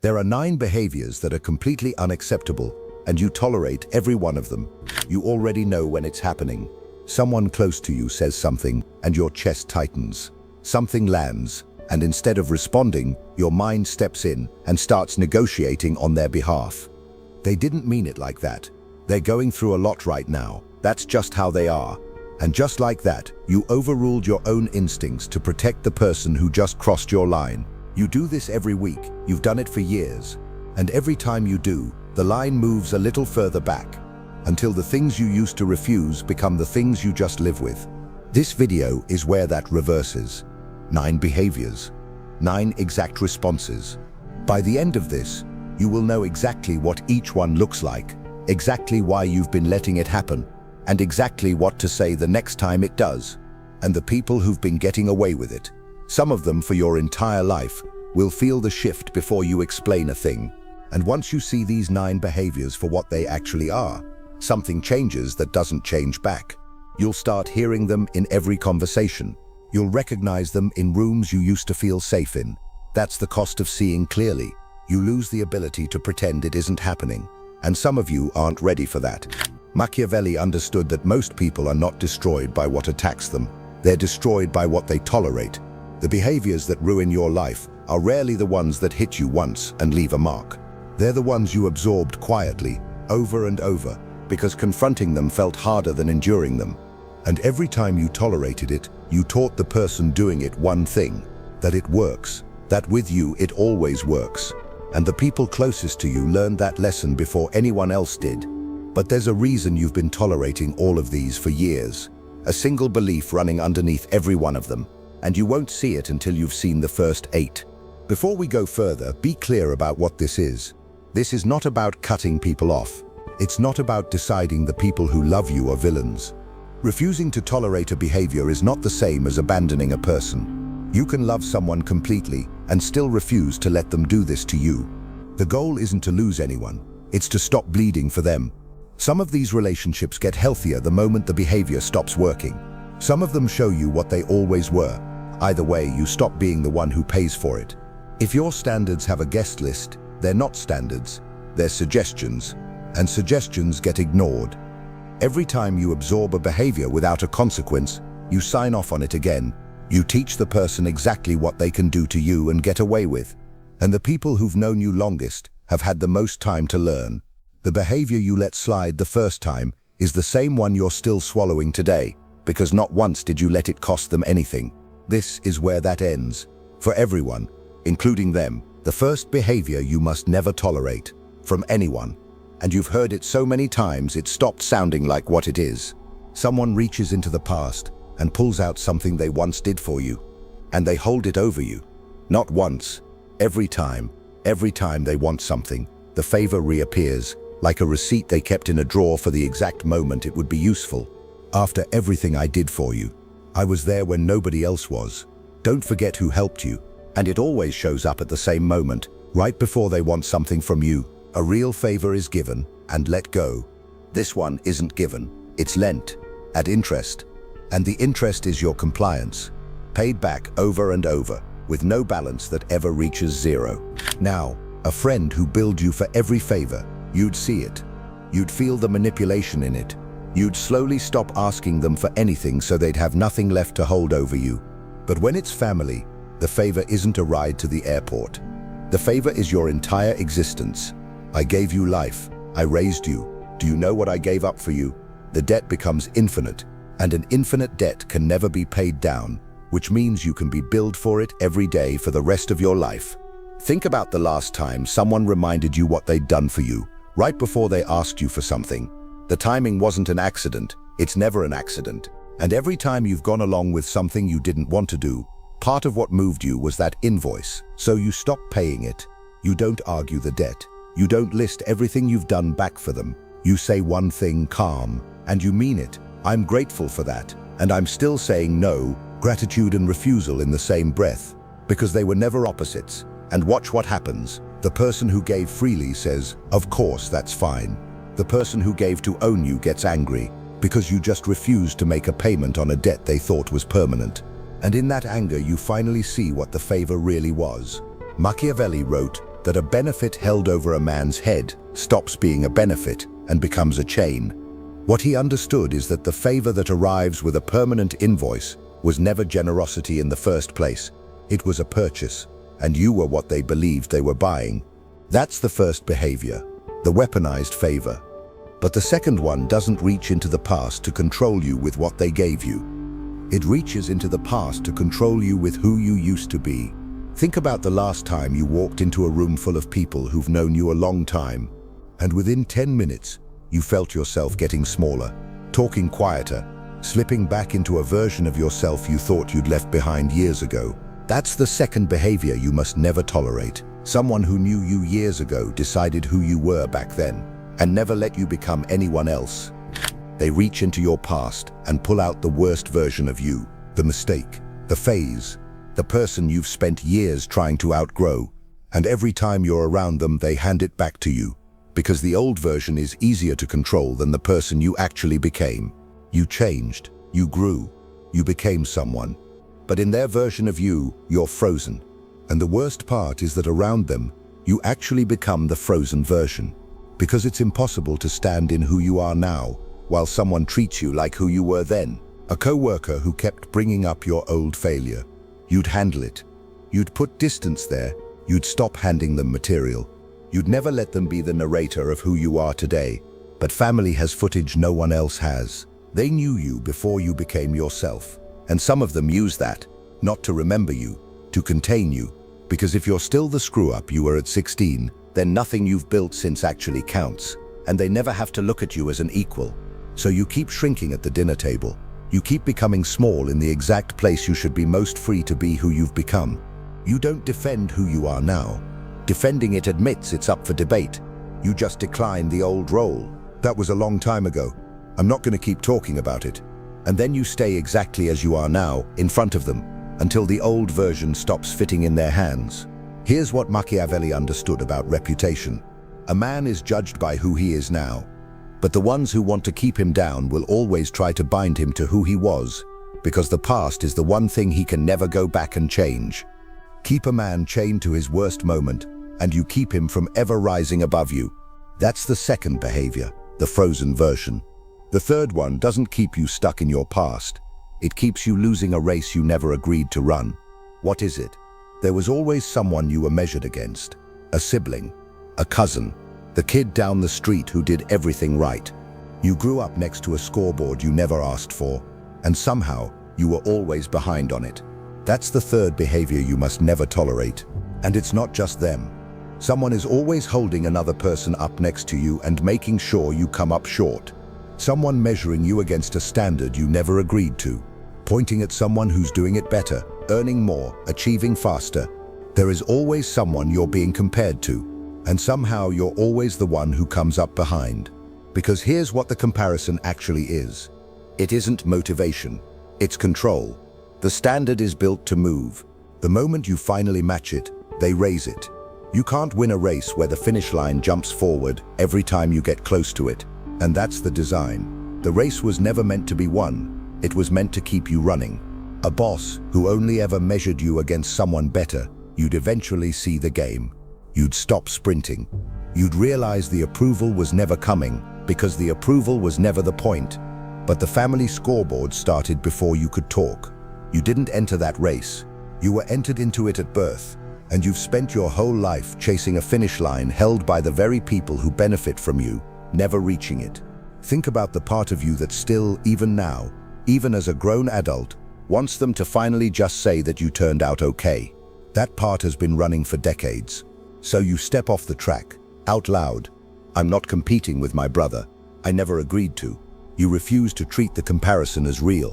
There are 9 behaviors that are completely unacceptable, and you tolerate every one of them. You already know when it's happening. Someone close to you says something, and your chest tightens. Something lands, and instead of responding, your mind steps in and starts negotiating on their behalf. They didn't mean it like that. They're going through a lot right now. That's just how they are. And just like that, you overruled your own instincts to protect the person who just crossed your line. You do this every week. You've done it for years. And every time you do, the line moves a little further back, until the things you used to refuse become the things you just live with. This video is where that reverses. 9 behaviors. 9 exact responses. By the end of this, you will know exactly what each one looks like, exactly why you've been letting it happen, and exactly what to say the next time it does. And the people who've been getting away with it, some of them for your entire life, will feel the shift before you explain a thing. And once you see these 9 behaviors for what they actually are, something changes that doesn't change back. You'll start hearing them in every conversation. You'll recognize them in rooms you used to feel safe in. That's the cost of seeing clearly. You lose the ability to pretend it isn't happening. And some of you aren't ready for that. Machiavelli understood that most people are not destroyed by what attacks them. They're destroyed by what they tolerate. The behaviors that ruin your life are rarely the ones that hit you once and leave a mark. They're the ones you absorbed quietly, over and over, because confronting them felt harder than enduring them. And every time you tolerated it, you taught the person doing it one thing, that it works, that with you it always works. And the people closest to you learned that lesson before anyone else did. But there's a reason you've been tolerating all of these for years. A single belief running underneath every one of them. And you won't see it until you've seen the first 8. Before we go further, be clear about what this is. This is not about cutting people off. It's not about deciding the people who love you are villains. Refusing to tolerate a behavior is not the same as abandoning a person. You can love someone completely and still refuse to let them do this to you. The goal isn't to lose anyone, it's to stop bleeding for them. Some of these relationships get healthier the moment the behavior stops working. Some of them show you what they always were. Either way, you stop being the one who pays for it. If your standards have a guest list, they're not standards, they're suggestions, and suggestions get ignored. Every time you absorb a behavior without a consequence, you sign off on it again. You teach the person exactly what they can do to you and get away with. And the people who've known you longest have had the most time to learn. The behavior you let slide the first time is the same one you're still swallowing today, because not once did you let it cost them anything. This is where that ends. For everyone, including them, the first behavior you must never tolerate, from anyone. And you've heard it so many times it stopped sounding like what it is. Someone reaches into the past and pulls out something they once did for you, and they hold it over you. Not once, every time they want something, the favor reappears, like a receipt they kept in a drawer for the exact moment it would be useful. After everything I did for you, I was there when nobody else was. Don't forget who helped you. And it always shows up at the same moment, right before they want something from you. A real favor is given and let go. This one isn't given, it's lent, at interest. And the interest is your compliance, paid back over and over, with no balance that ever reaches 0. Now, a friend who billed you for every favor, you'd see it. You'd feel the manipulation in it. You'd slowly stop asking them for anything so they'd have nothing left to hold over you. But when it's family, the favor isn't a ride to the airport. The favor is your entire existence. I gave you life. I raised you. Do you know what I gave up for you? The debt becomes infinite, and an infinite debt can never be paid down, which means you can be billed for it every day for the rest of your life. Think about the last time someone reminded you what they'd done for you, right before they asked you for something. The timing wasn't an accident. It's never an accident. And every time you've gone along with something you didn't want to do, part of what moved you was that invoice, so you stop paying it. You don't argue the debt. You don't list everything you've done back for them. You say one thing calm, and you mean it. I'm grateful for that, and I'm still saying no, gratitude and refusal in the same breath, because they were never opposites. And watch what happens. The person who gave freely says, of course, that's fine. The person who gave to own you gets angry, because you just refused to make a payment on a debt they thought was permanent. And in that anger, you finally see what the favor really was. Machiavelli wrote, that a benefit held over a man's head stops being a benefit and becomes a chain. What he understood is that the favor that arrives with a permanent invoice was never generosity in the first place. It was a purchase, and you were what they believed they were buying. That's the first behavior, the weaponized favor. But the second one doesn't reach into the past to control you with what they gave you. It reaches into the past to control you with who you used to be. Think about the last time you walked into a room full of people who've known you a long time, and within 10 minutes, you felt yourself getting smaller, talking quieter, slipping back into a version of yourself you thought you'd left behind years ago. That's the second behavior you must never tolerate. Someone who knew you years ago decided who you were back then, and never let you become anyone else. They reach into your past and pull out the worst version of you, the mistake, the phase, the person you've spent years trying to outgrow, and every time you're around them they hand it back to you, because the old version is easier to control than the person you actually became. You changed, you grew, you became someone, but in their version of you, you're frozen. And the worst part is that around them, you actually become the frozen version, because it's impossible to stand in who you are now while someone treats you like who you were then. A co-worker who kept bringing up your old failure. You'd handle it. You'd put distance there. You'd stop handing them material. You'd never let them be the narrator of who you are today. But family has footage no one else has. They knew you before you became yourself. And some of them use that, not to remember you, to contain you. Because if you're still the screw-up you were at 16, then nothing you've built since actually counts. And they never have to look at you as an equal. So you keep shrinking at the dinner table. You keep becoming small in the exact place you should be most free to be who you've become. You don't defend who you are now. Defending it admits it's up for debate. You just decline the old role. That was a long time ago. I'm not going to keep talking about it. And then you stay exactly as you are now, in front of them, until the old version stops fitting in their hands. Here's what Machiavelli understood about reputation. A man is judged by who he is now. But the ones who want to keep him down will always try to bind him to who he was, because the past is the one thing he can never go back and change. Keep a man chained to his worst moment, and you keep him from ever rising above you. That's the second behavior, the frozen version. The third one doesn't keep you stuck in your past. It keeps you losing a race you never agreed to run. What is it? There was always someone you were measured against. A sibling, a cousin, the kid down the street who did everything right. You grew up next to a scoreboard you never asked for, and somehow you were always behind on it. That's the third behavior you must never tolerate. And it's not just them. Someone is always holding another person up next to you and making sure you come up short. Someone measuring you against a standard you never agreed to. Pointing at someone who's doing it better, earning more, achieving faster. There is always someone you're being compared to. And somehow you're always the one who comes up behind. Because here's what the comparison actually is. It isn't motivation, it's control. The standard is built to move. The moment you finally match it, they raise it. You can't win a race where the finish line jumps forward every time you get close to it. And that's the design. The race was never meant to be won. It was meant to keep you running. A boss who only ever measured you against someone better, you'd eventually see the game. You'd stop sprinting. You'd realize the approval was never coming because the approval was never the point. But the family scoreboard started before you could talk. You didn't enter that race. You were entered into it at birth. And you've spent your whole life chasing a finish line held by the very people who benefit from you, never reaching it. Think about the part of you that still, even now, even as a grown adult, wants them to finally just say that you turned out okay. That part has been running for decades. So you step off the track, out loud. I'm not competing with my brother. I never agreed to. You refuse to treat the comparison as real.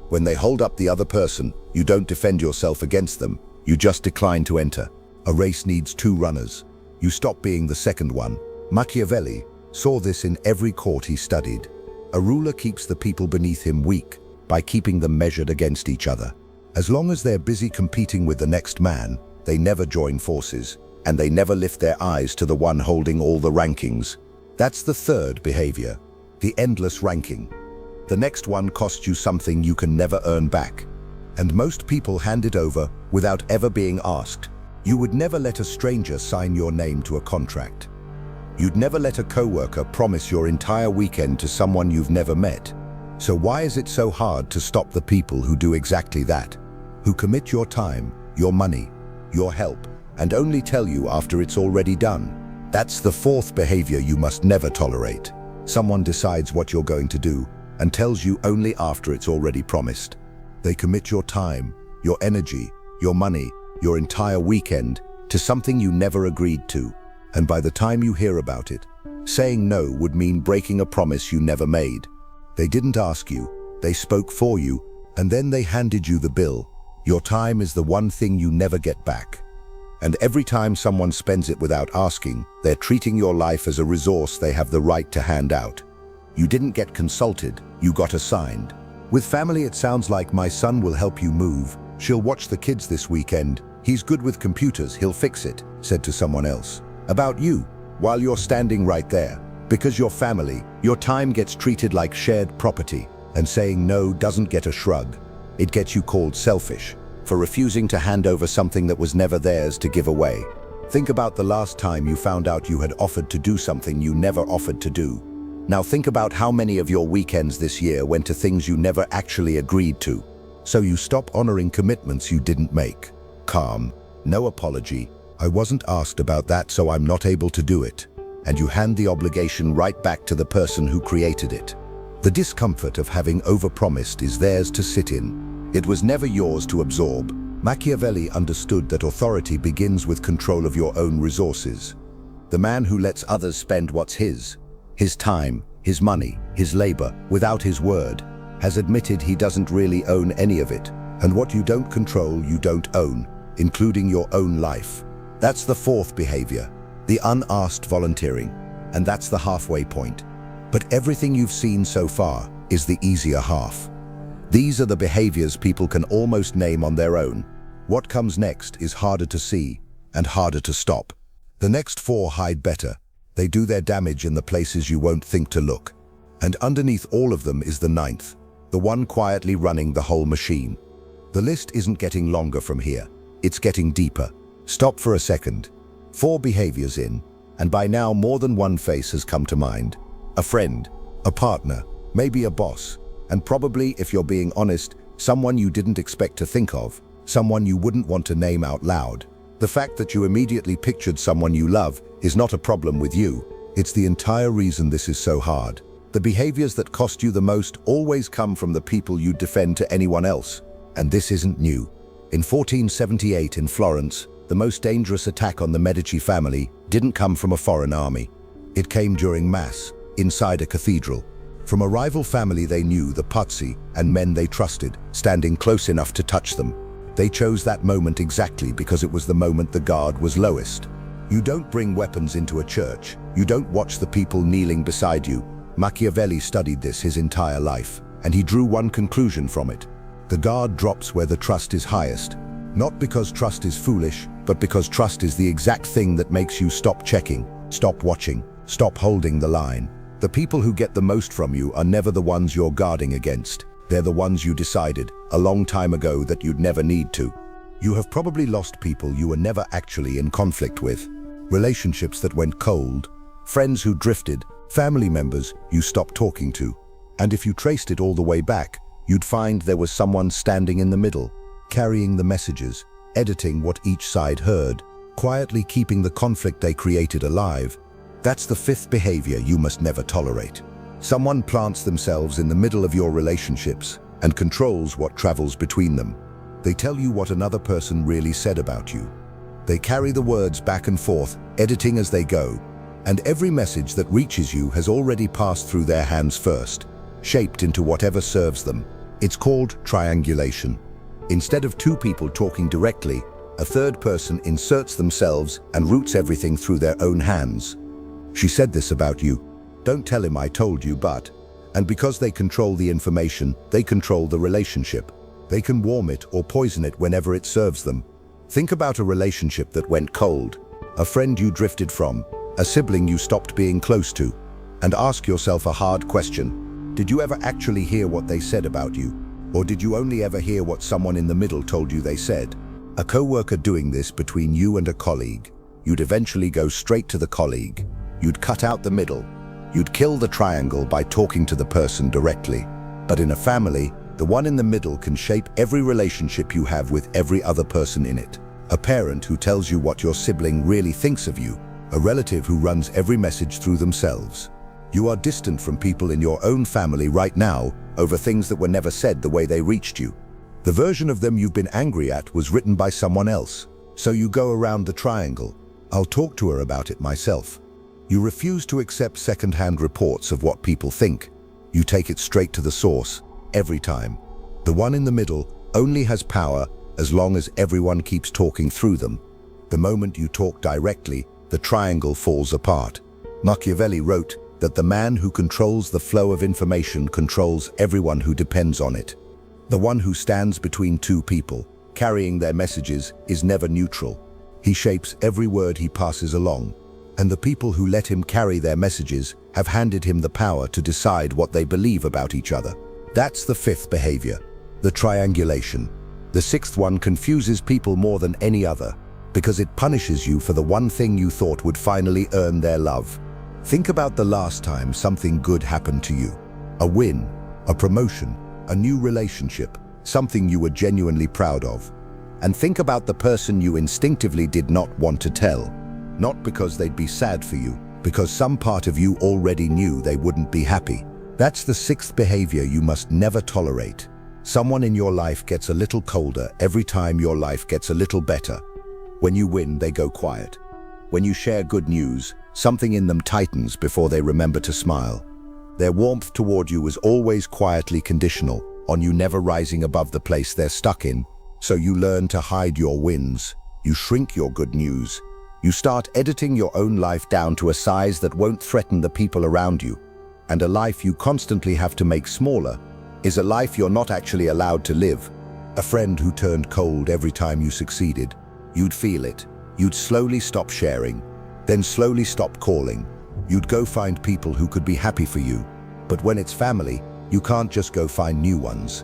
When they hold up the other person, you don't defend yourself against them. You just decline to enter. A race needs two runners. You stop being the second one. Machiavelli saw this in every court he studied. A ruler keeps the people beneath him weak by keeping them measured against each other. As long as they're busy competing with the next man, they never join forces. And they never lift their eyes to the one holding all the rankings. That's the third behavior, the endless ranking. The next one costs you something you can never earn back. And most people hand it over without ever being asked. You would never let a stranger sign your name to a contract. You'd never let a coworker promise your entire weekend to someone you've never met. So why is it so hard to stop the people who do exactly that? Who commit your time, your money, your help, and only tell you after it's already done? That's the fourth behavior you must never tolerate. Someone decides what you're going to do and tells you only after it's already promised. They commit your time, your energy, your money, your entire weekend to something you never agreed to. And by the time you hear about it, saying no would mean breaking a promise you never made. They didn't ask you, they spoke for you, and then they handed you the bill. Your time is the one thing you never get back. And every time someone spends it without asking, they're treating your life as a resource they have the right to hand out. You didn't get consulted, you got assigned. With family, it sounds like my son will help you move. She'll watch the kids this weekend. He's good with computers, he'll fix it, said to someone else. About you, while you're standing right there. Because you're family, your time gets treated like shared property, and saying no doesn't get a shrug. It gets you called selfish for refusing to hand over something that was never theirs to give away. Think about the last time you found out you had offered to do something you never offered to do. Now think about how many of your weekends this year went to things you never actually agreed to. So you stop honoring commitments you didn't make. Calm, no apology. I wasn't asked about that, so I'm not able to do it. And you hand the obligation right back to the person who created it. The discomfort of having overpromised is theirs to sit in. It was never yours to absorb. Machiavelli understood that authority begins with control of your own resources. The man who lets others spend what's his time, his money, his labor, without his word, has admitted he doesn't really own any of it. And what you don't control, you don't own, including your own life. That's the fourth behavior, the unasked volunteering, and that's the halfway point. But everything you've seen so far is the easier half. These are the behaviors people can almost name on their own. What comes next is harder to see and harder to stop. The next four hide better. They do their damage in the places you won't think to look. And underneath all of them is the ninth, the one quietly running the whole machine. The list isn't getting longer from here. It's getting deeper. Stop for a second. 4 behaviors in, and by now more than one face has come to mind. A friend, a partner, maybe a boss, and probably, if you're being honest, someone you didn't expect to think of, someone you wouldn't want to name out loud. The fact that you immediately pictured someone you love is not a problem with you. It's the entire reason this is so hard. The behaviors that cost you the most always come from the people you defend to anyone else. And this isn't new. In 1478 in Florence, the most dangerous attack on the Medici family didn't come from a foreign army. It came during Mass, inside a cathedral. From a rival family they knew, the Pazzi, and men they trusted, standing close enough to touch them. They chose that moment exactly because it was the moment the guard was lowest. You don't bring weapons into a church. You don't watch the people kneeling beside you. Machiavelli studied this his entire life, and he drew one conclusion from it. The guard drops where the trust is highest. Not because trust is foolish, but because trust is the exact thing that makes you stop checking, stop watching, stop holding the line. The people who get the most from you are never the ones you're guarding against. They're the ones you decided, a long time ago, that you'd never need to. You have probably lost people you were never actually in conflict with. Relationships that went cold, friends who drifted, family members you stopped talking to. And if you traced it all the way back, you'd find there was someone standing in the middle, carrying the messages, editing what each side heard, quietly keeping the conflict they created alive. That's the fifth behavior you must never tolerate. Someone plants themselves in the middle of your relationships and controls what travels between them. They tell you what another person really said about you. They carry the words back and forth, editing as they go. And every message that reaches you has already passed through their hands first, shaped into whatever serves them. It's called triangulation. Instead of 2 people talking directly, a third person inserts themselves and routes everything through their own hands. She said this about you. Don't tell him I told you, but. And because they control the information, they control the relationship. They can warm it or poison it whenever it serves them. Think about a relationship that went cold, a friend you drifted from, a sibling you stopped being close to, and ask yourself a hard question. Did you ever actually hear what they said about you? Or did you only ever hear what someone in the middle told you they said? A co-worker doing this between you and a colleague. You'd eventually go straight to the colleague. You'd cut out the middle. You'd kill the triangle by talking to the person directly. But in a family, the one in the middle can shape every relationship you have with every other person in it. A parent who tells you what your sibling really thinks of you. A relative who runs every message through themselves. You are distant from people in your own family right now over things that were never said the way they reached you. The version of them you've been angry at was written by someone else. So you go around the triangle. I'll talk to her about it myself. You refuse to accept second-hand reports of what people think. You take it straight to the source, every time. The one in the middle only has power as long as everyone keeps talking through them. The moment you talk directly, the triangle falls apart. Machiavelli wrote that the man who controls the flow of information controls everyone who depends on it. The one who stands between two people, carrying their messages, is never neutral. He shapes every word he passes along. And the people who let him carry their messages have handed him the power to decide what they believe about each other. That's the fifth behavior, the triangulation. The sixth one confuses people more than any other, because it punishes you for the one thing you thought would finally earn their love. Think about the last time something good happened to you. A win, a promotion, a new relationship, something you were genuinely proud of. And think about the person you instinctively did not want to tell. Not because they'd be sad for you, because some part of you already knew they wouldn't be happy. That's the sixth behavior you must never tolerate. Someone in your life gets a little colder every time your life gets a little better. When you win, they go quiet. When you share good news, something in them tightens before they remember to smile. Their warmth toward you is always quietly conditional on you never rising above the place they're stuck in. So you learn to hide your wins. You shrink your good news. You start editing your own life down to a size that won't threaten the people around you. And a life you constantly have to make smaller is a life you're not actually allowed to live. A friend who turned cold every time you succeeded. You'd feel it. You'd slowly stop sharing, then slowly stop calling. You'd go find people who could be happy for you. But when it's family, you can't just go find new ones.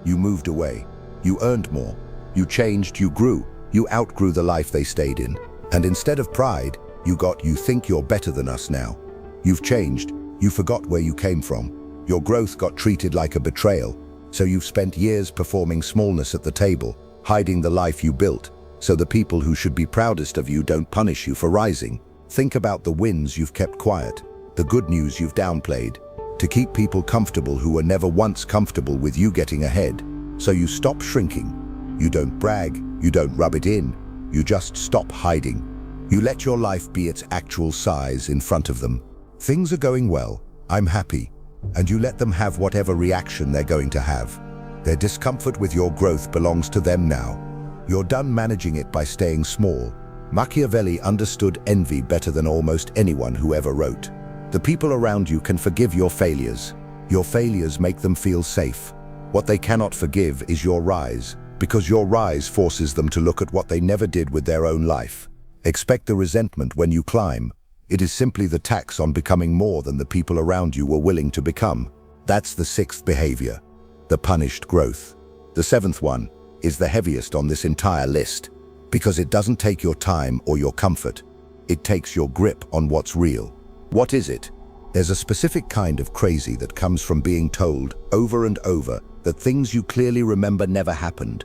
You moved away. You earned more. You changed, you grew. You outgrew the life they stayed in. And instead of pride, you got "you think you're better than us now." You've changed. You forgot where you came from. Your growth got treated like a betrayal. So you've spent years performing smallness at the table, hiding the life you built, so the people who should be proudest of you don't punish you for rising. Think about the wins you've kept quiet, the good news you've downplayed, to keep people comfortable who were never once comfortable with you getting ahead. So you stop shrinking. You don't brag. You don't rub it in. You just stop hiding. You let your life be its actual size in front of them. Things are going well. I'm happy. And you let them have whatever reaction they're going to have. Their discomfort with your growth belongs to them now. You're done managing it by staying small. Machiavelli understood envy better than almost anyone who ever wrote. The people around you can forgive your failures. Your failures make them feel safe. What they cannot forgive is your rise, because your rise forces them to look at what they never did with their own life. Expect the resentment when you climb. It is simply the tax on becoming more than the people around you were willing to become. That's the sixth behavior, the punished growth. The seventh one is the heaviest on this entire list, because it doesn't take your time or your comfort. It takes your grip on what's real. What is it? There's a specific kind of crazy that comes from being told over and over that things you clearly remember never happened,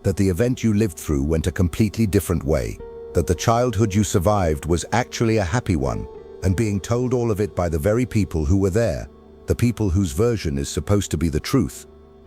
that the event you lived through went a completely different way, that the childhood you survived was actually a happy one, and being told all of it by the very people who were there, the people whose version is supposed to be the truth.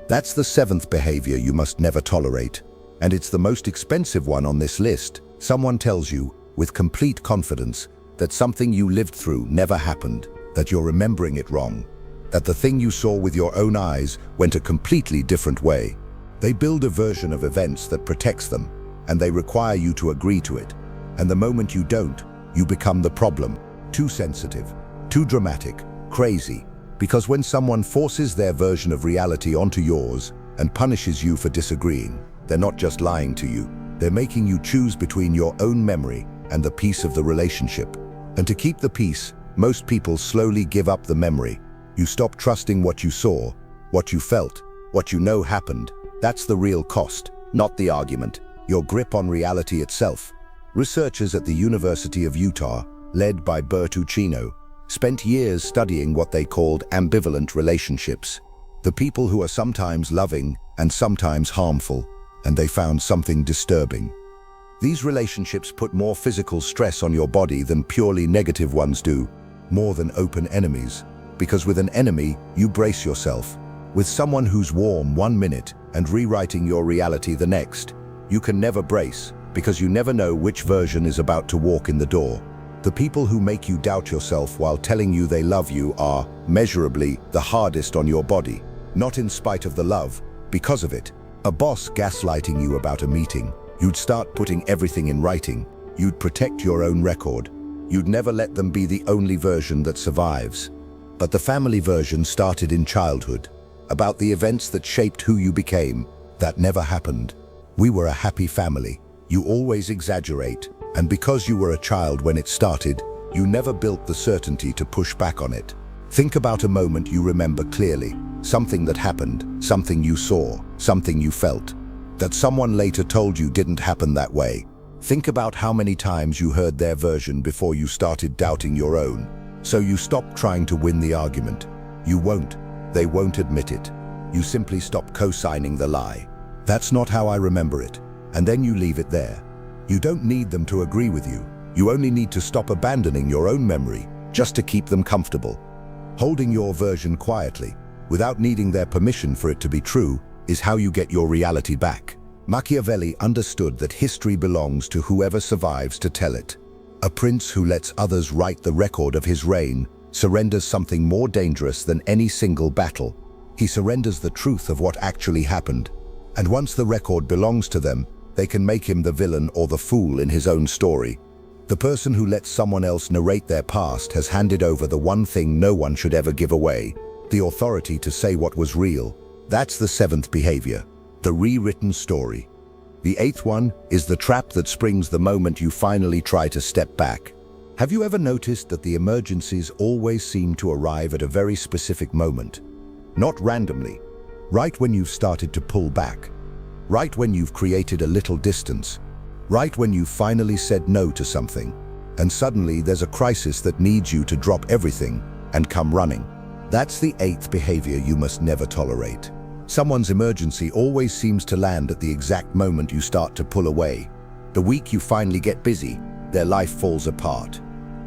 That's the seventh behavior you must never tolerate, and it's the most expensive one on this list. Someone tells you, with complete confidence, that something you lived through never happened, that you're remembering it wrong, that the thing you saw with your own eyes went a completely different way. They build a version of events that protects them, and they require you to agree to it. And the moment you don't, you become the problem. Too sensitive, too dramatic, crazy. Because when someone forces their version of reality onto yours and punishes you for disagreeing, they're not just lying to you. They're making you choose between your own memory and the peace of the relationship. And to keep the peace, most people slowly give up the memory. You stop trusting what you saw, what you felt, what you know happened. That's the real cost, not the argument. your grip on reality itself. Researchers at the University of Utah, led by Bertuccino, spent years studying what they called ambivalent relationships. The people who are sometimes loving and sometimes harmful, and they found something disturbing. These relationships put more physical stress on your body than purely negative ones do, more than open enemies. Because with an enemy, you brace yourself. With someone who's warm 1 minute and rewriting your reality the next, you can never brace, because you never know which version is about to walk in the door. The people who make you doubt yourself while telling you they love you are, measurably, the hardest on your body. Not in spite of the love, because of it. A boss gaslighting you about a meeting, you'd start putting everything in writing. You'd protect your own record. You'd never let them be the only version that survives. But the family version started in childhood, about the events that shaped who you became. That never happened. We were a happy family. You always exaggerate, and because you were a child when it started, you never built the certainty to push back on it. Think about a moment you remember clearly, something that happened, something you saw, something you felt, that someone later told you didn't happen that way. Think about how many times you heard their version before you started doubting your own. So you stopped trying to win the argument. You won't. They won't admit it. You simply stop co-signing the lie. That's not how I remember it. And then you leave it there. You don't need them to agree with you. You only need to stop abandoning your own memory, just to keep them comfortable. Holding your version quietly, without needing their permission for it to be true, is how you get your reality back. Machiavelli understood that history belongs to whoever survives to tell it. A prince who lets others write the record of his reign surrenders something more dangerous than any single battle. He surrenders the truth of what actually happened. And once the record belongs to them, they can make him the villain or the fool in his own story. The person who lets someone else narrate their past has handed over the one thing no one should ever give away, the authority to say what was real. That's the seventh behavior, the rewritten story. The eighth one is the trap that springs the moment you finally try to step back. Have you ever noticed that the emergencies always seem to arrive at a very specific moment? Not randomly, right when you've started to pull back, right when you've created a little distance, right when you've finally said no to something, and suddenly there's a crisis that needs you to drop everything and come running. That's the eighth behavior you must never tolerate. Someone's emergency always seems to land at the exact moment you start to pull away. The week you finally get busy, their life falls apart.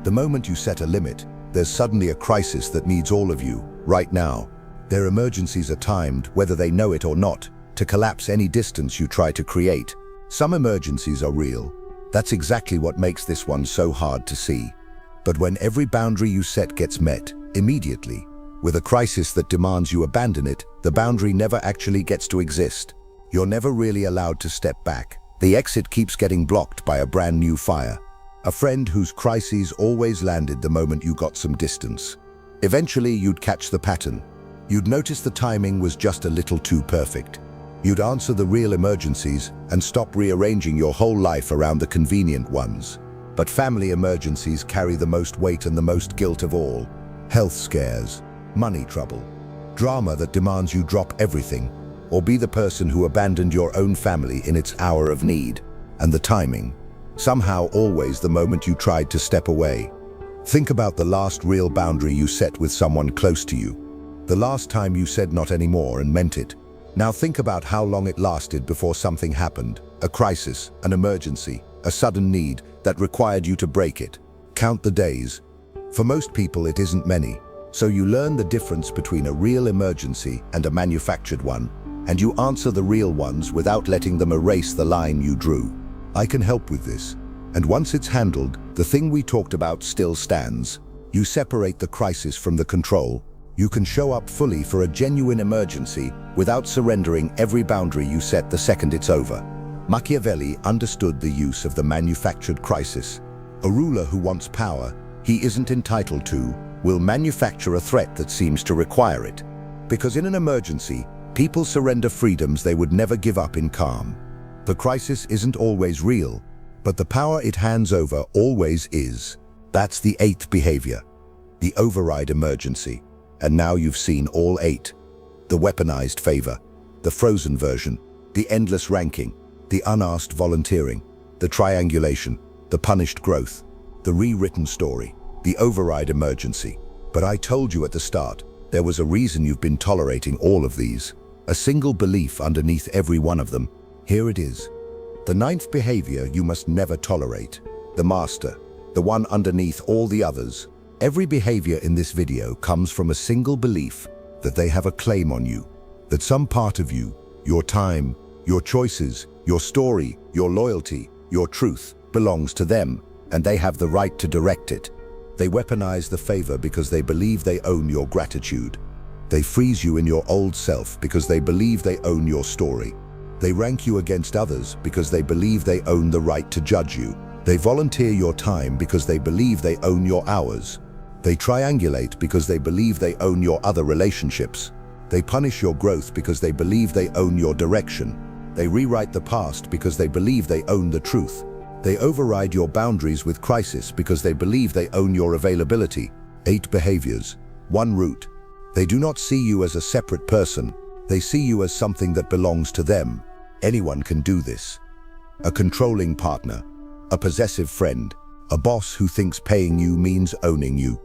The moment you set a limit, there's suddenly a crisis that needs all of you, right now. Their emergencies are timed, whether they know it or not, to collapse any distance you try to create. Some emergencies are real. That's exactly what makes this one so hard to see. But when every boundary you set gets met, immediately, with a crisis that demands you abandon it, the boundary never actually gets to exist. You're never really allowed to step back. The exit keeps getting blocked by a brand new fire. A friend whose crises always landed the moment you got some distance. Eventually, you'd catch the pattern. You'd notice the timing was just a little too perfect. You'd answer the real emergencies and stop rearranging your whole life around the convenient ones. But family emergencies carry the most weight and the most guilt of all. Health scares, money trouble, drama that demands you drop everything, or be the person who abandoned your own family in its hour of need. And the timing, somehow always the moment you tried to step away. Think about the last real boundary you set with someone close to you. The last time you said not anymore and meant it. Now think about how long it lasted before something happened, a crisis, an emergency, a sudden need that required you to break it. Count the days. For most people it isn't many, so you learn the difference between a real emergency and a manufactured one, and you answer the real ones without letting them erase the line you drew. I can help with this, and once it's handled, the thing we talked about still stands. You separate the crisis from the control. You can show up fully for a genuine emergency without surrendering every boundary you set the second it's over. Machiavelli understood the use of the manufactured crisis. A ruler who wants power he isn't entitled to will manufacture a threat that seems to require it. Because in an emergency, people surrender freedoms they would never give up in calm. The crisis isn't always real, but the power it hands over always is. That's the eighth behavior, the override emergency. And now you've seen all eight. The weaponized favor, the frozen version, the endless ranking, the unasked volunteering, the triangulation, the punished growth, the rewritten story, the override emergency. But I told you at the start, there was a reason you've been tolerating all of these. A single belief underneath every one of them. Here it is. The ninth behavior you must never tolerate. The master, the one underneath all the others. Every behavior in this video comes from a single belief that they have a claim on you, that some part of you, your time, your choices, your story, your loyalty, your truth, belongs to them, and they have the right to direct it. They weaponize the favor because they believe they own your gratitude. They freeze you in your old self because they believe they own your story. They rank you against others because they believe they own the right to judge you. They volunteer your time because they believe they own your hours. They triangulate because they believe they own your other relationships. They punish your growth because they believe they own your direction. They rewrite the past because they believe they own the truth. They override your boundaries with crisis because they believe they own your availability. 8 behaviors, 1 root. They do not see you as a separate person. They see you as something that belongs to them. Anyone can do this. A controlling partner, a possessive friend, a boss who thinks paying you means owning you.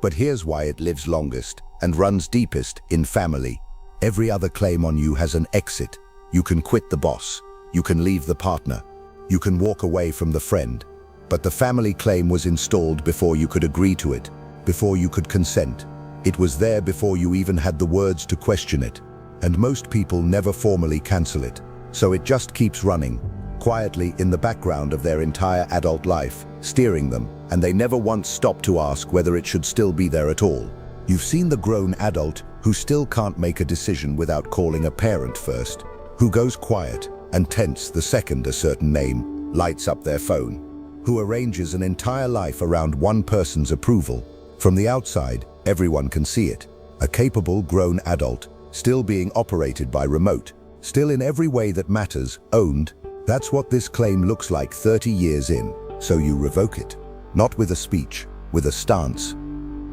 But here's why it lives longest and runs deepest in family. Every other claim on you has an exit. You can quit the boss. You can leave the partner. You can walk away from the friend. But the family claim was installed before you could agree to it, before you could consent. It was there before you even had the words to question it. And most people never formally cancel it. So it just keeps running, quietly in the background of their entire adult life, steering them, and they never once stop to ask whether it should still be there at all. You've seen the grown adult who still can't make a decision without calling a parent first, who goes quiet and tense the second a certain name lights up their phone, who arranges an entire life around one person's approval. From the outside, everyone can see it. A capable grown adult, still being operated by remote, still in every way that matters, owned. That's what this claim looks like 30 years in. So you revoke it. Not with a speech, with a stance.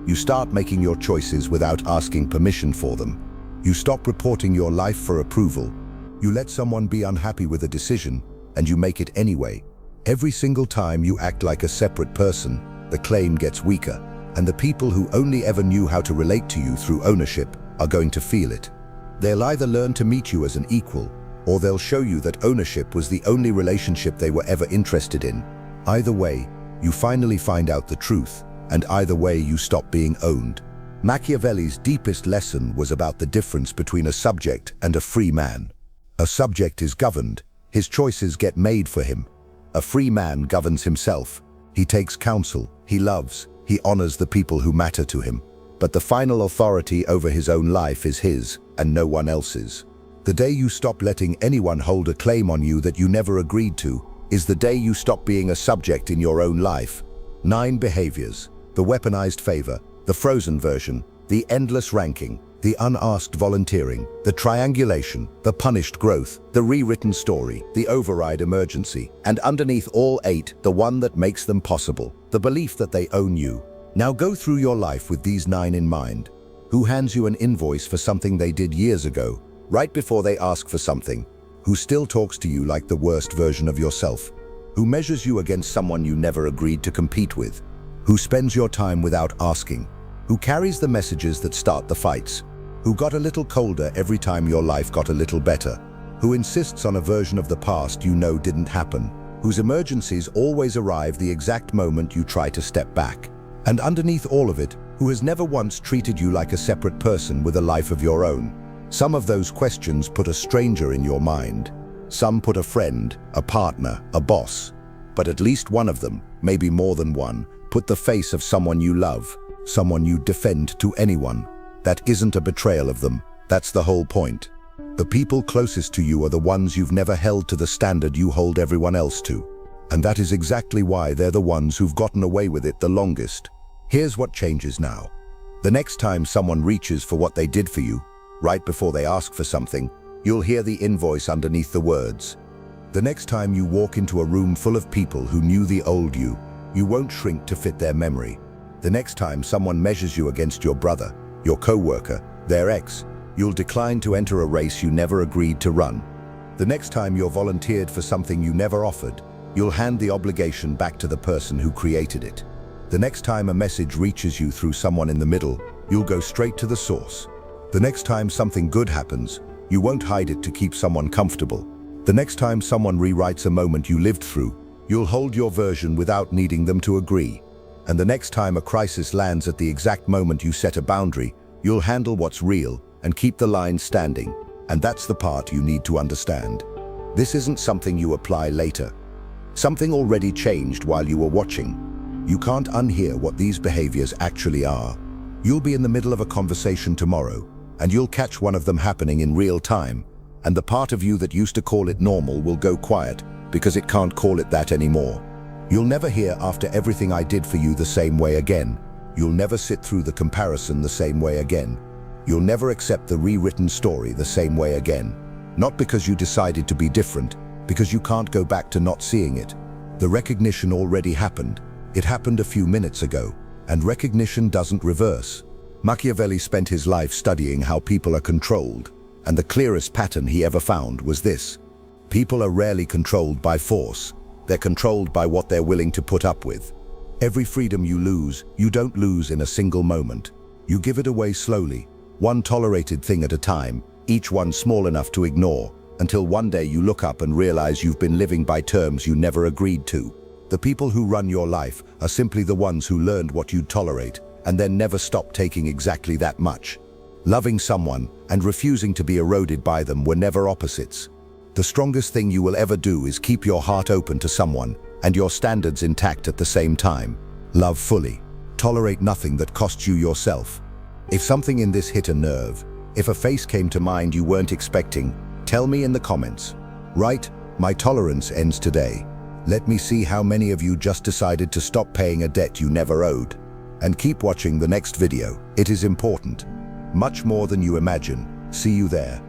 You start making your choices without asking permission for them. You stop reporting your life for approval. You let someone be unhappy with a decision, and you make it anyway. Every single time you act like a separate person, the claim gets weaker, and the people who only ever knew how to relate to you through ownership are going to feel it. They'll either learn to meet you as an equal, or they'll show you that ownership was the only relationship they were ever interested in. Either way, you finally find out the truth, and either way you stop being owned. Machiavelli's deepest lesson was about the difference between a subject and a free man. A subject is governed, his choices get made for him. A free man governs himself. He takes counsel, he loves, he honors the people who matter to him. But the final authority over his own life is his, and no one else's. The day you stop letting anyone hold a claim on you that you never agreed to is the day you stop being a subject in your own life. 9 behaviors, the weaponized favor, the frozen version, the endless ranking, the unasked volunteering, the triangulation, the punished growth, the rewritten story, the override emergency, and underneath all 8, the one that makes them possible, the belief that they own you. Now go through your life with these 9 in mind. Who hands you an invoice for something they did years ago, right before they ask for something? Who still talks to you like the worst version of yourself? Who measures you against someone you never agreed to compete with? Who spends your time without asking? Who carries the messages that start the fights? Who got a little colder every time your life got a little better? Who insists on a version of the past you know didn't happen? Whose emergencies always arrive the exact moment you try to step back? And underneath all of it, who has never once treated you like a separate person with a life of your own? Some of those questions put a stranger in your mind. Some put a friend, a partner, a boss. But at least one of them, maybe more than one, put the face of someone you love, someone you defend to anyone. That isn't a betrayal of them. That's the whole point. The people closest to you are the ones you've never held to the standard you hold everyone else to. And that is exactly why they're the ones who've gotten away with it the longest. Here's what changes now. The next time someone reaches for what they did for you, right before they ask for something, you'll hear the invoice underneath the words. The next time you walk into a room full of people who knew the old you won't shrink to fit their memory. The next time someone measures you against your brother, your co-worker, their ex, you'll decline to enter a race you never agreed to run. The next time you're volunteered for something you never offered, you'll hand the obligation back to the person who created it. The next time a message reaches you through someone in the middle, you'll go straight to the source. The next time something good happens, you won't hide it to keep someone comfortable. The next time someone rewrites a moment you lived through, you'll hold your version without needing them to agree. And the next time a crisis lands at the exact moment you set a boundary, you'll handle what's real and keep the line standing. And that's the part you need to understand. This isn't something you apply later. Something already changed while you were watching. You can't unhear what these behaviors actually are. You'll be in the middle of a conversation tomorrow, and you'll catch one of them happening in real time, and the part of you that used to call it normal will go quiet because it can't call it that anymore. You'll never hear "after everything I did for you" the same way again. You'll never sit through the comparison the same way again. You'll never accept the rewritten story the same way again. Not because you decided to be different, because you can't go back to not seeing it. The recognition already happened. It happened a few minutes ago, and recognition doesn't reverse. Machiavelli spent his life studying how people are controlled, and the clearest pattern he ever found was this. People are rarely controlled by force. They're controlled by what they're willing to put up with. Every freedom you lose, you don't lose in a single moment. You give it away slowly, one tolerated thing at a time, each one small enough to ignore, until one day you look up and realize you've been living by terms you never agreed to. The people who run your life are simply the ones who learned what you'd tolerate and then never stopped taking exactly that much. Loving someone and refusing to be eroded by them were never opposites. The strongest thing you will ever do is keep your heart open to someone and your standards intact at the same time. Love fully. Tolerate nothing that costs you yourself. If something in this hit a nerve, if a face came to mind you weren't expecting, tell me in the comments. Write, "My tolerance ends today." Let me see how many of you just decided to stop paying a debt you never owed. And keep watching the next video. It is important. Much more than you imagine. See you there.